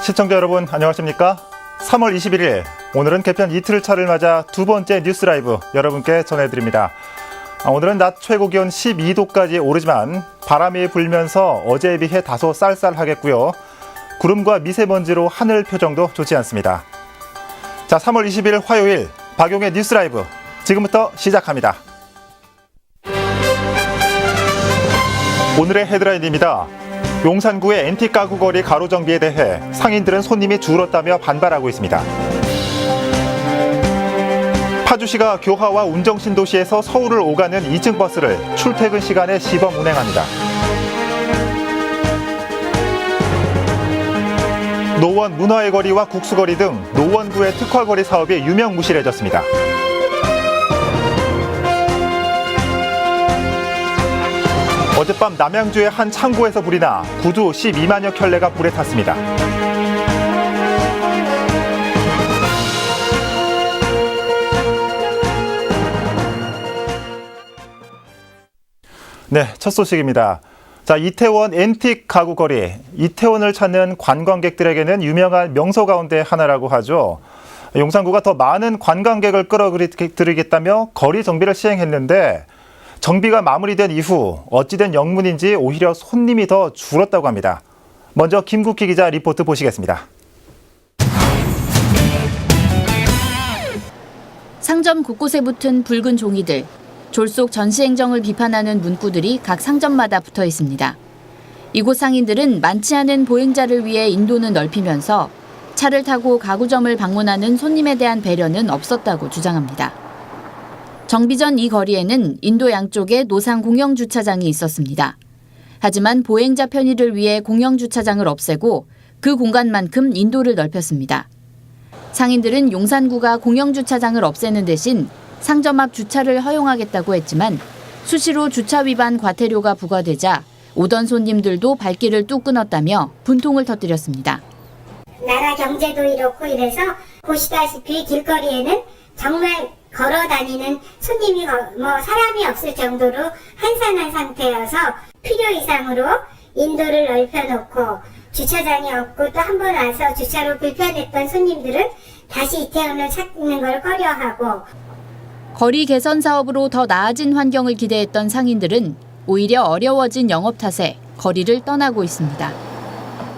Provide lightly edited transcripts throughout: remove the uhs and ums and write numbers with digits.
시청자 여러분 안녕하십니까? 3월 21일 오늘은 개편 이틀 차를 맞아 두 번째 뉴스 라이브 여러분께 전해드립니다. 오늘은 낮 최고 기온 12도까지 오르지만 바람이 불면서 어제에 비해 다소 쌀쌀하겠고요. 구름과 미세먼지로 하늘 표정도 좋지 않습니다. 자, 3월 20일 화요일 박용의 뉴스 라이브 지금부터 시작합니다. 오늘의 헤드라인입니다. 용산구의 앤틱 가구 거리 가로 정비에 대해 상인들은 손님이 줄었다며 반발하고 있습니다. 파주시가 교화와 운정신도시에서 서울을 오가는 2층 버스를 출퇴근 시간에 시범 운행합니다. 노원 문화의 거리와 국수거리 등 노원구의 특화거리 사업이 유명무실해졌습니다. 어젯밤 남양주의 한 창고에서 불이 나 구두 12만여 켤레가 불에 탔습니다. 네, 첫 소식입니다. 자, 이태원 앤틱 가구 거리. 이태원을 찾는 관광객들에게는 유명한 명소 가운데 하나라고 하죠. 용산구가 더 많은 관광객을 끌어들이겠다며 거리 정비를 시행했는데 정비가 마무리된 이후 어찌된 영문인지 오히려 손님이 더 줄었다고 합니다. 먼저 김국희 기자 리포트 보시겠습니다. 상점 곳곳에 붙은 붉은 종이들, 졸속 전시행정을 비판하는 문구들이 각 상점마다 붙어 있습니다. 이곳 상인들은 많지 않은 보행자를 위해 인도는 넓히면서 차를 타고 가구점을 방문하는 손님에 대한 배려는 없었다고 주장합니다. 정비 전 이 거리에는 인도 양쪽에 노상 공영주차장이 있었습니다. 하지만 보행자 편의를 위해 공영주차장을 없애고 그 공간만큼 인도를 넓혔습니다. 상인들은 용산구가 공영주차장을 없애는 대신 상점 앞 주차를 허용하겠다고 했지만 수시로 주차 위반 과태료가 부과되자 오던 손님들도 발길을 뚝 끊었다며 분통을 터뜨렸습니다. 나라 경제도 이렇고 이래서 보시다시피 길거리에는 정말 걸어 다니는 손님이 사람이 없을 정도로 한산한 상태여서 필요 이상으로 인도를 넓혀놓고 주차장이 없고 또 한 번 와서 주차로 불편했던 손님들은 다시 이태원을 찾는 걸 꺼려하고 거리 개선 사업으로 더 나아진 환경을 기대했던 상인들은 오히려 어려워진 영업 탓에 거리를 떠나고 있습니다.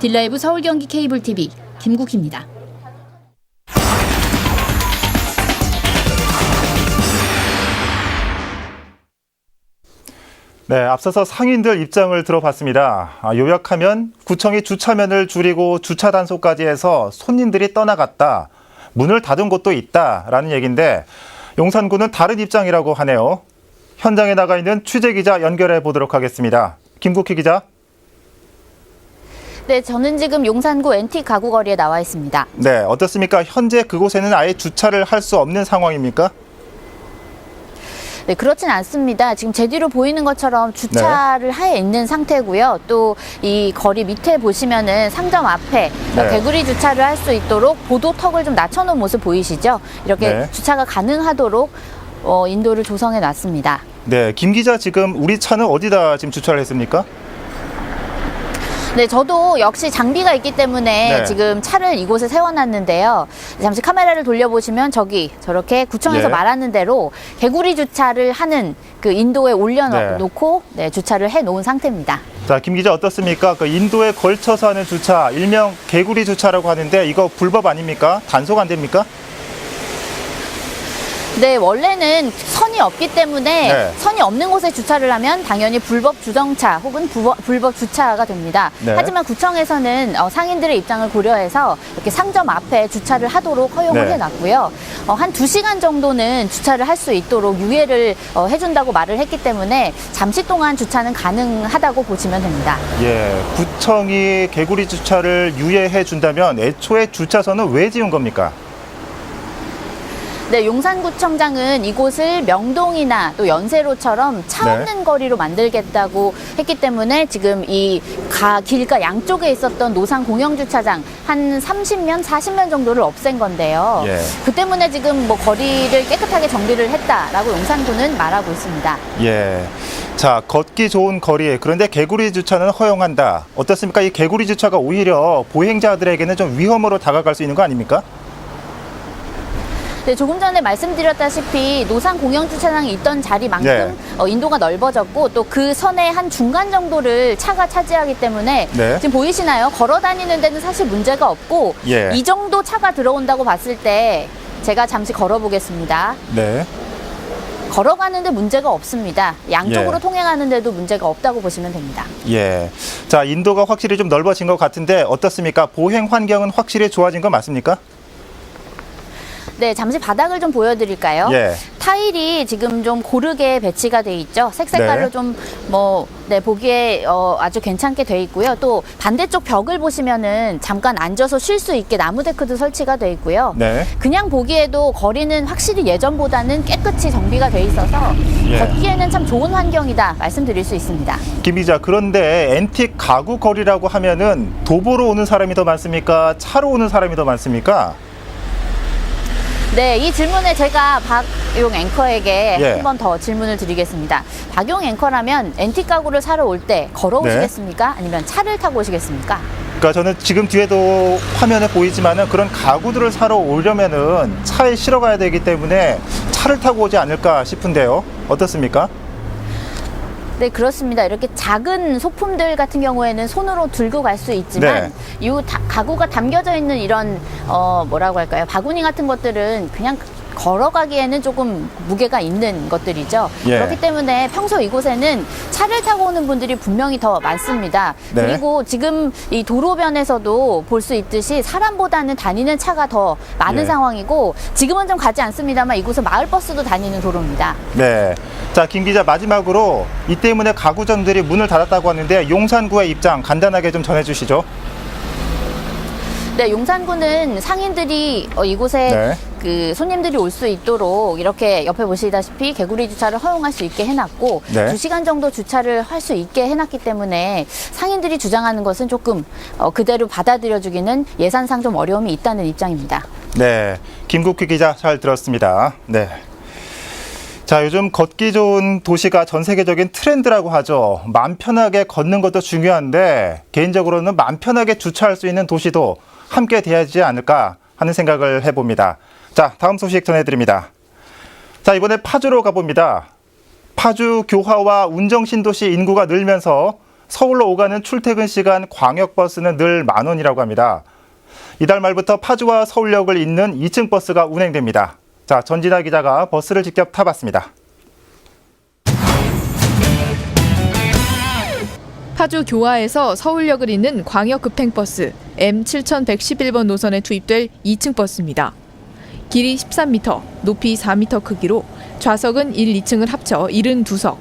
딜라이브 서울 경기 케이블 TV 김국희입니다. 네, 앞서서 상인들 입장을 들어봤습니다. 요약하면 구청이 주차면을 줄이고 주차 단속까지 해서 손님들이 떠나갔다. 문을 닫은 곳도 있다라는 얘기인데 용산구는 다른 입장이라고 하네요. 현장에 나가 있는 취재기자 연결해 보도록 하겠습니다. 김국희 기자. 네, 저는 지금 용산구 앤틱 가구 거리에 나와 있습니다. 네, 어떻습니까? 현재 그곳에는 아예 주차를 할 수 없는 상황입니까? 네, 그렇진 않습니다. 지금 제 뒤로 보이는 것처럼 주차를 해 있는 상태고요. 또 이 거리 밑에 보시면은 상점 앞에 개구리 주차를 할 수 있도록 보도턱을 좀 낮춰놓은 모습 보이시죠? 이렇게 주차가 가능하도록 인도를 조성해 놨습니다. 네, 김 기자 지금 우리 차는 어디다 지금 주차를 했습니까? 네, 저도 역시 장비가 있기 때문에 지금 차를 이곳에 세워놨는데요. 잠시 카메라를 돌려보시면 저렇게 구청에서 말하는 대로 개구리 주차를 하는 그 인도에 올려놓고 주차를 해놓은 상태입니다. 자, 김 기자 어떻습니까? 그 인도에 걸쳐서 하는 주차, 일명 개구리 주차라고 하는데 이거 불법 아닙니까? 단속 안 됩니까? 네, 원래는 선이 없기 때문에 선이 없는 곳에 주차를 하면 당연히 불법 주정차 혹은 불법 주차가 됩니다. 하지만 구청에서는 상인들의 입장을 고려해서 이렇게 상점 앞에 주차를 하도록 허용을 해놨고요. 한 2시간 정도는 주차를 할 수 있도록 유예를 해준다고 말을 했기 때문에 잠시 동안 주차는 가능하다고 보시면 됩니다. 예, 구청이 개구리 주차를 유예해 준다면 애초에 주차선은 왜 지은 겁니까? 네, 용산구청장은 이곳을 명동이나 또 연세로처럼 차 네. 없는 거리로 만들겠다고 했기 때문에 지금 이 길가 양쪽에 있었던 노상 공영주차장 한 30면, 40면 정도를 없앤 건데요. 예. 그 때문에 지금 뭐 거리를 깨끗하게 정비를 했다라고 용산구는 말하고 있습니다. 예. 자, 걷기 좋은 거리, 그런데 개구리 주차는 허용한다. 어떻습니까? 이 개구리 주차가 오히려 보행자들에게는 좀 위험으로 다가갈 수 있는 거 아닙니까? 네, 조금 전에 말씀드렸다시피 노상 공영주차장이 있던 자리만큼 네. 인도가 넓어졌고 또 그 선의 한 중간 정도를 차가 차지하기 때문에 네. 지금 보이시나요? 걸어 다니는 데는 사실 문제가 없고 예. 이 정도 차가 들어온다고 봤을 때 제가 잠시 걸어보겠습니다. 네. 걸어가는데 문제가 없습니다. 양쪽으로 예. 통행하는데도 문제가 없다고 보시면 됩니다. 예. 자, 인도가 확실히 좀 넓어진 것 같은데 어떻습니까? 보행 환경은 확실히 좋아진 거 맞습니까? 네, 잠시 바닥을 좀 보여드릴까요? 예. 타일이 지금 좀 고르게 배치가 돼 있죠. 색깔로 네. 좀 보기에 아주 괜찮게 돼 있고요. 또 반대쪽 벽을 보시면은 잠깐 앉아서 쉴 수 있게 나무 데크도 설치가 돼 있고요. 네. 그냥 보기에도 거리는 확실히 예전보다는 깨끗이 정비가 돼 있어서 예. 걷기에는 참 좋은 환경이다 말씀드릴 수 있습니다. 김 기자, 그런데 앤틱 가구 거리라고 하면은 도보로 오는 사람이 더 많습니까? 차로 오는 사람이 더 많습니까? 네, 이 질문에 제가 박용 앵커에게 예. 한 번 더 질문을 드리겠습니다. 박용 앵커라면 앤틱 가구를 사러 올 때 걸어오시겠습니까? 아니면 차를 타고 오시겠습니까? 그러니까 저는 지금 뒤에도 화면에 보이지만은 그런 가구들을 사러 오려면은 차에 실어 가야 되기 때문에 차를 타고 오지 않을까 싶은데요. 어떻습니까? 네, 그렇습니다. 이렇게 작은 소품들 같은 경우에는 손으로 들고 갈 수 있지만 이 가구가 담겨져 있는 이런 뭐라고 할까요? 바구니 같은 것들은 그냥 걸어가기에는 조금 무게가 있는 것들이죠. 예. 그렇기 때문에 평소 이곳에는 차를 타고 오는 분들이 분명히 더 많습니다. 네. 그리고 지금 이 도로변에서도 볼 수 있듯이 사람보다는 다니는 차가 더 많은 예. 상황이고 지금은 좀 가지 않습니다만 이곳은 마을버스도 다니는 도로입니다. 네. 자, 김 기자, 마지막으로 이 때문에 가구점들이 문을 닫았다고 하는데 용산구의 입장 간단하게 좀 전해주시죠. 네, 용산구는 상인들이 이곳에 네. 그 손님들이 올 수 있도록 이렇게 옆에 보시다시피 개구리 주차를 허용할 수 있게 해놨고 네. 2시간 정도 주차를 할 수 있게 해놨기 때문에 상인들이 주장하는 것은 조금 그대로 받아들여주기는 예산상 좀 어려움이 있다는 입장입니다. 네. 김국희 기자 잘 들었습니다. 네. 자, 요즘 걷기 좋은 도시가 전 세계적인 트렌드라고 하죠. 마음 편하게 걷는 것도 중요한데 개인적으로는 마음 편하게 주차할 수 있는 도시도 함께 돼야지 않을까 하는 생각을 해봅니다. 자, 다음 소식 전해드립니다. 자, 이번에 파주로 가봅니다. 파주 교화와 운정신도시 인구가 늘면서 서울로 오가는 출퇴근 시간 광역버스는 늘 10,000원이라고 합니다. 이달 말부터 파주와 서울역을 잇는 2층 버스가 운행됩니다. 자, 전진아 기자가 버스를 직접 타봤습니다. 파주 교화에서 서울역을 잇는 광역급행버스 M7111번 노선에 투입될 2층 버스입니다. 길이 13m, 높이 4m 크기로 좌석은 1, 2층을 합쳐 72석.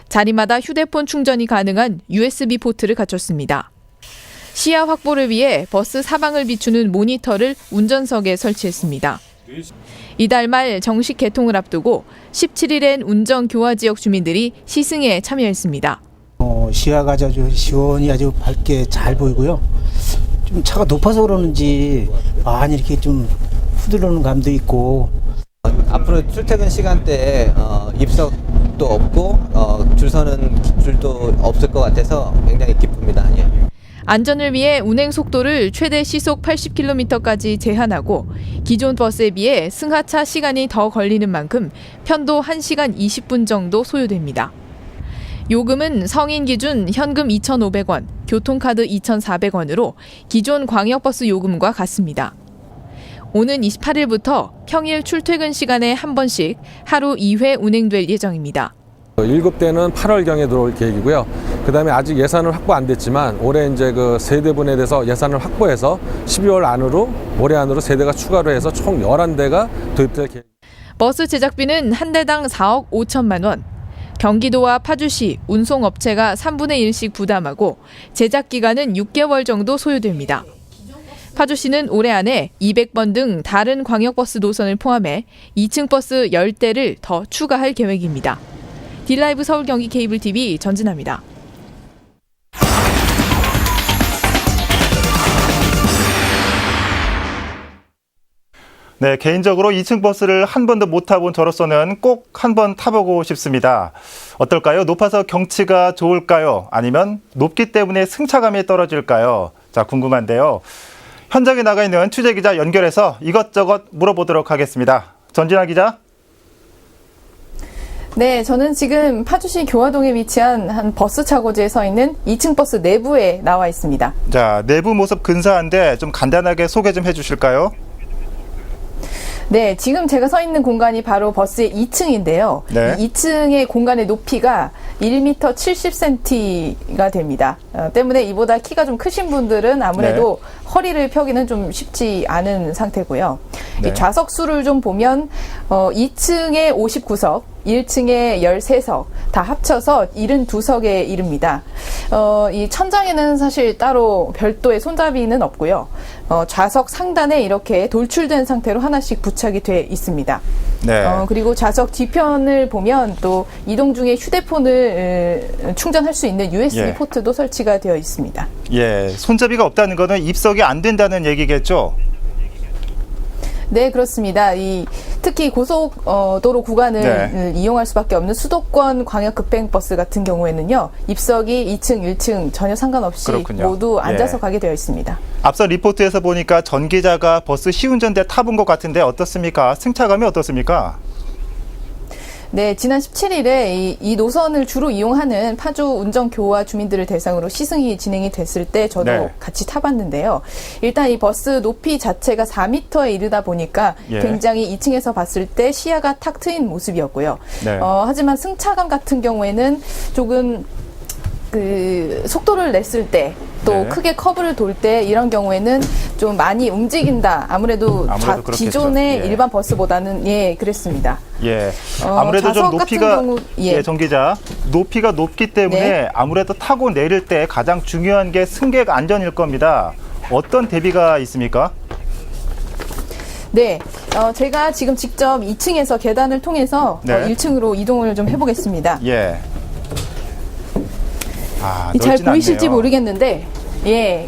자리마다 휴대폰 충전이 가능한 USB 포트를 갖췄습니다. 시야 확보를 위해 버스 사방을 비추는 모니터를 운전석에 설치했습니다. 이달 말 정식 개통을 앞두고 17일엔 운정 교화 지역 주민들이 시승에 참여했습니다. 시야가 아주 시원히 아주 밝게 잘 보이고요. 좀 차가 높아서 그러는지 많이 이렇게 좀 후들르는 감도 있고. 앞으로 출퇴근 시간대에 입석도 없고 줄 서는 줄도 없을 것 같아서 굉장히 기쁩니다. 예. 안전을 위해 운행 속도를 최대 시속 80km까지 제한하고 기존 버스에 비해 승하차 시간이 더 걸리는 만큼 편도 1시간 20분 정도 소요됩니다. 요금은 성인 기준 현금 2,500원, 교통카드 2,400원으로 기존 광역버스 요금과 같습니다. 오는 28일부터 평일 출퇴근 시간에 한 번씩 하루 2회 운행될 예정입니다. 1급대는 8월경에 들어올 계획이고요. 그다음에 아직 예산은 확보 안 됐지만 올해 이제 그 세대분에 대해서 예산을 확보해서 12월 안으로 올해 안으로 세대가 추가로 해서 총 11대가 도입될 계획. 버스 제작비는 한 대당 4억 5천만 원. 경기도와 파주시, 운송업체가 3분의 1씩 부담하고 제작 기간은 6개월 정도 소요됩니다. 파주시는 올해 안에 200번 등 다른 광역버스 노선을 포함해 2층 버스 10대를 더 추가할 계획입니다. 딜라이브 서울 경기 케이블 TV 전진아입니다. 네, 개인적으로 2층 버스를 한 번도 못 타본 저로서는 꼭 한 번 타보고 싶습니다. 어떨까요? 높아서 경치가 좋을까요? 아니면 높기 때문에 승차감이 떨어질까요? 자, 궁금한데요. 현장에 나가 있는 취재기자 연결해서 이것저것 물어보도록 하겠습니다. 전진아 기자. 네, 저는 지금 파주시 교화동에 위치한 한 버스 차고지에 서 있는 2층 버스 내부에 나와 있습니다. 자, 내부 모습 근사한데 좀 간단하게 소개 좀 해주실까요? 네, 지금 제가 서 있는 공간이 바로 버스의 2층인데요. 네. 이 2층의 공간의 높이가 1m 70cm가 됩니다. 때문에 이보다 키가 좀 크신 분들은 아무래도 허리를 펴기는 좀 쉽지 않은 상태고요. 네. 이 좌석 수를 좀 보면 2층에 59석, 1층에 13석, 다 합쳐서 72석에 이릅니다. 이 천장에는 사실 따로 별도의 손잡이는 없고요. 좌석 상단에 이렇게 돌출된 상태로 하나씩 부착이 돼 있습니다. 네. 그리고 좌석 뒤편을 보면 또 이동 중에 휴대폰을 충전할 수 있는 USB 예. 포트도 설치가 되어 있습니다. 예, 손잡이가 없다는 거는 입석이 안 된다는 얘기겠죠? 네, 그렇습니다. 특히 고속도로 구간을 이용할 수밖에 없는 수도권 광역급행버스 같은 경우에는요, 입석이 2층, 1층 전혀 상관없이 그렇군요. 모두 앉아서 예. 가게 되어 있습니다. 앞서 리포트에서 보니까 전 기자가 버스 시운전대 타본 것 같은데 어떻습니까? 승차감이 어떻습니까? 네, 지난 17일에 이 노선을 주로 이용하는 파주 운전교화 주민들을 대상으로 시승이 진행이 됐을 때 저도 네. 같이 타봤는데요. 일단 이 버스 높이 자체가 4m에 이르다 보니까 예. 굉장히 2층에서 봤을 때 시야가 탁 트인 모습이었고요. 네. 하지만 승차감 같은 경우에는 조금 속도를 냈을 때 또 네. 크게 커브를 돌 때 이런 경우에는 좀 많이 움직인다. 아무래도 그렇겠죠. 기존의 예. 일반 버스보다는 그랬습니다. 예, 아무래도 좀 좌석 높이가 같은 경우, 예. 전 기자, 높이가 높기 때문에 네. 아무래도 타고 내릴 때 가장 중요한 게 승객 안전일 겁니다. 어떤 대비가 있습니까? 네, 제가 지금 직접 2층에서 계단을 통해서 네. 1층으로 이동을 좀 해보겠습니다. 예. 잘 넓진 보이실지 않네요. 모르겠는데,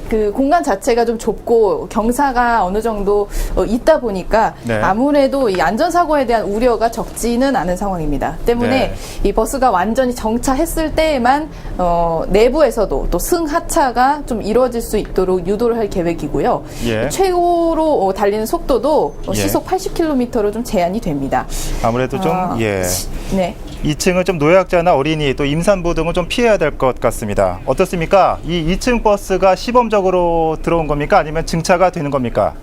그 공간 자체가 좀 좁고 경사가 어느 정도 있다 보니까 네. 아무래도 이 안전사고에 대한 우려가 적지는 않은 상황입니다. 때문에 네. 이 버스가 완전히 정차했을 때에만 내부에서도 또 승하차가 좀 이루어질 수 있도록 유도를 할 계획이고요. 예. 최고로 달리는 속도도 예. 시속 80km로 좀 제한이 됩니다. 아무래도 좀 네. 2층은 좀 노약자나 어린이 또 임산부 등은 좀 피해야 될 것 같습니다. 어떻습니까? 이 2층 버스가 시범적으로 들어온 겁니까? 아니면 증차가 되는 겁니까?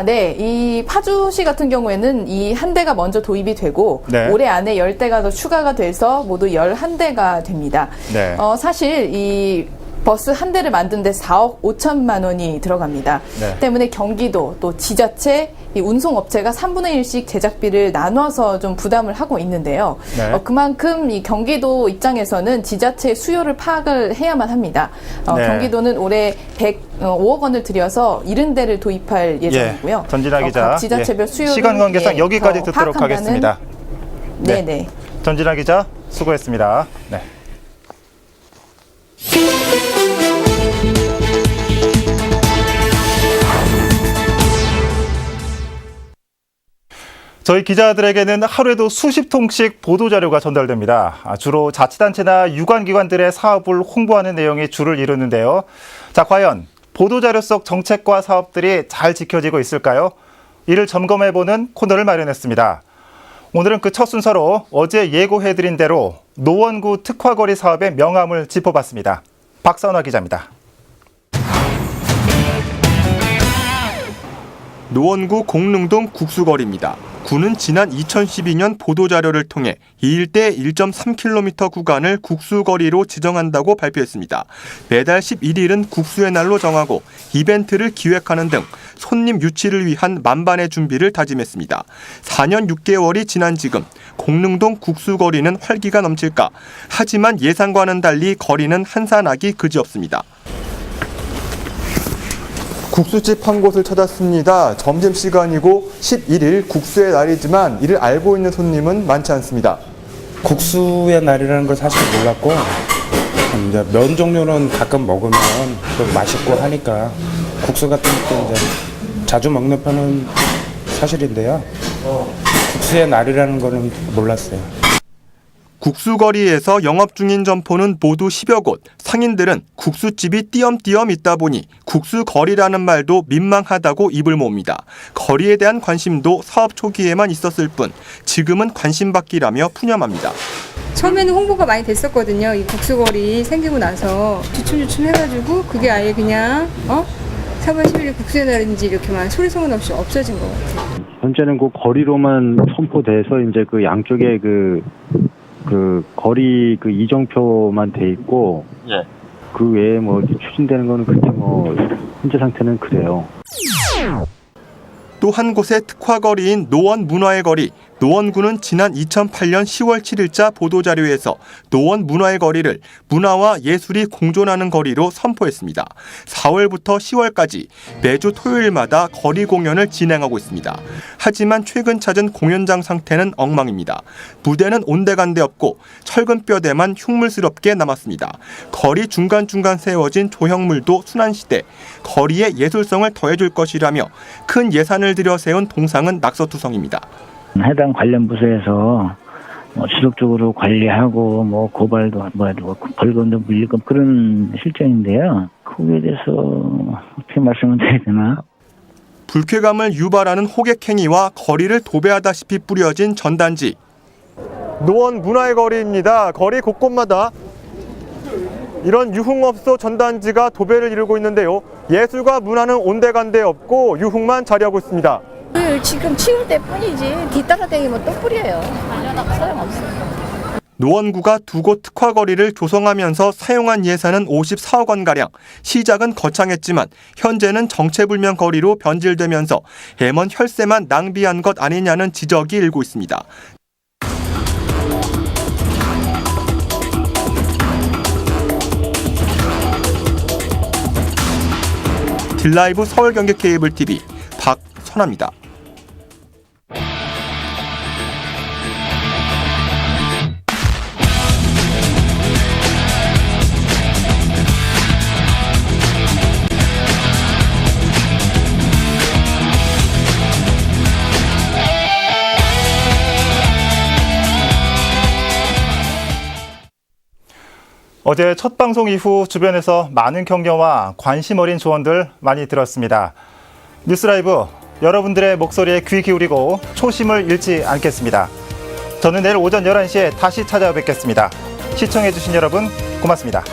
네. 이 파주시 같은 경우에는 이 한 대가 먼저 도입이 되고 네. 올해 안에 10대가 더 추가가 돼서 모두 11대가 됩니다. 네. 사실 이 버스 한 대를 만든 데 4억 5천만 원이 들어갑니다. 네. 때문에 경기도 또 지자체, 이 운송업체가 3분의 1씩 제작비를 나눠서 좀 부담을 하고 있는데요. 네. 그만큼 이 경기도 입장에서는 지자체의 수요를 파악을 해야만 합니다. 네. 경기도는 올해 105억 원을 들여서 70대를 도입할 예정이고요. 전진아 기자, 각 지자체별 수요를 시간 관계상 여기까지 더 듣도록 파악한다는- 하겠습니다. 네네. 전진아 기자, 수고했습니다. 네. 저희 기자들에게는 하루에도 수십 통씩 보도자료가 전달됩니다. 주로 자치단체나 유관기관들의 사업을 홍보하는 내용이 주를 이루는데요. 자, 과연 보도자료 속 정책과 사업들이 잘 지켜지고 있을까요? 이를 점검해보는 코너를 마련했습니다. 오늘은 그 첫 순서로 어제 예고해드린 대로 노원구 특화거리 사업의 명암을 짚어봤습니다. 박선화 기자입니다. 노원구 공릉동 국수거리입니다. 구는 지난 2012년 보도자료를 통해 이 일대 1.3km 구간을 국수거리로 지정한다고 발표했습니다. 매달 11일은 국수의 날로 정하고 이벤트를 기획하는 등 손님 유치를 위한 만반의 준비를 다짐했습니다. 4년 6개월이 지난 지금 공릉동 국수거리는 활기가 넘칠까? 하지만 예상과는 달리 거리는 한산하기 그지없습니다. 국수집 한 곳을 찾았습니다. 점심시간이고 11일 국수의 날이지만 이를 알고 있는 손님은 많지 않습니다. 국수의 날이라는 걸 사실 몰랐고 이제 면 종류는 가끔 먹으면 좀 맛있고 하니까 국수 같은 것도 이제 자주 먹는 편은 사실인데요. 국수의 날이라는 거는 몰랐어요. 국수거리에서 영업 중인 점포는 모두 10여 곳. 상인들은 국수집이 띄엄띄엄 있다 보니 국수거리라는 말도 민망하다고 입을 모읍니다. 거리에 대한 관심도 사업 초기에만 있었을 뿐 지금은 관심받기라며 푸념합니다. 처음에는 홍보가 많이 됐었거든요. 이 국수거리 생기고 나서 주춤주춤 해가지고 그게 아예 그냥 3월 10일 국수의 날인지 이렇게만 소리소문 없이 없어진 것 같아요. 현재는 그 거리로만 선포돼서 이제 그 양쪽에 그 거리 그 이정표만 돼 있고 그 외에 뭐 추진되는 거는 그렇게 뭐 현재 상태는 그래요. 또 한 곳의 특화거리인 노원 문화의 거리. 노원구는 지난 2008년 10월 7일자 보도자료에서 노원 문화의 거리를 문화와 예술이 공존하는 거리로 선포했습니다. 4월부터 10월까지 매주 토요일마다 거리 공연을 진행하고 있습니다. 하지만 최근 찾은 공연장 상태는 엉망입니다. 무대는 온데간데 없고 철근뼈대만 흉물스럽게 남았습니다. 거리 중간중간 세워진 조형물도 순환시대, 거리의 예술성을 더해줄 것이라며 큰 예산을 들여 세운 동상은 낙서투성입니다. 해당 관련 부서에서 지속적으로 관리하고 고발도 벌금도 물리금 그런 실정인데요. 거기에 대해서 어떻게 말씀을 드려야 되나? 불쾌감을 유발하는 호객행위와 거리를 도배하다시피 뿌려진 전단지. 노원 문화의 거리입니다. 거리 곳곳마다 이런 유흥업소 전단지가 도배를 이루고 있는데요. 예술과 문화는 온데간데 없고 유흥만 자리하고 있습니다. 지금 치울 때뿐이지 뒤따라다니면 또 뿌려요. 소용없어요. 노원구가 두 곳 특화거리를 조성하면서 사용한 예산은 54억 원가량. 시작은 거창했지만 현재는 정체불명 거리로 변질되면서 M1 혈세만 낭비한 것 아니냐는 지적이 일고 있습니다. 딜라이브 서울경기 케이블TV 박선아입니다. 어제 첫 방송 이후 주변에서 많은 격려와 관심 어린 조언들 많이 들었습니다. 뉴스라이브 여러분들의 목소리에 귀 기울이고 초심을 잃지 않겠습니다. 저는 내일 오전 11시에 다시 찾아뵙겠습니다. 시청해주신 여러분 고맙습니다.